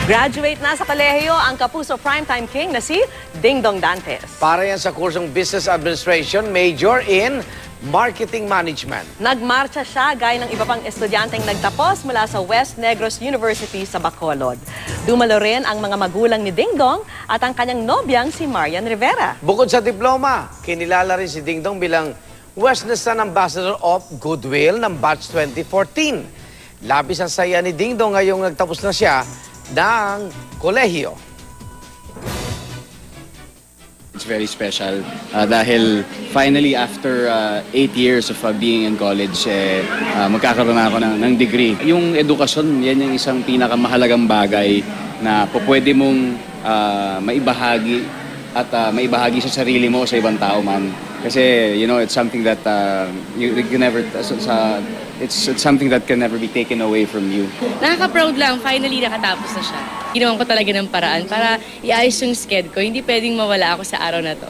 Graduate na sa kolehiyo ang Kapuso Primetime King na si Dingdong Dantes. Para yan sa kursong Business Administration, major in Marketing Management. Nagmarcha siya gaya ng iba pang estudyanteng nagtapos mula sa West Negros University sa Bacolod. Dumalo rin ang mga magulang ni Dingdong at ang kanyang nobyang si Marian Rivera. Bukod sa diploma, kinilala rin si Dingdong bilang West Nestan Ambassador of Goodwill ng Batch 2014. Labis ang saya ni Dingdong ngayong nagtapos na siya ng kolehiyo. It's very special dahil finally after 8 years of being in college, magkakaroon na ako ng degree. Yung edukasyon, yan yung isang pinakamahalagang bagay na pwede mong maibahagi at maibahagi sa sarili mo o sa ibang tao man. Kasi, you know, it's something that you can never, it's something that can never be taken away from you. Nakaka-proud lang, finally nakatapos na siya. Ginawan ko talaga ng paraan para iayos yung sked ko. Hindi pwedeng mawala ako sa araw na to.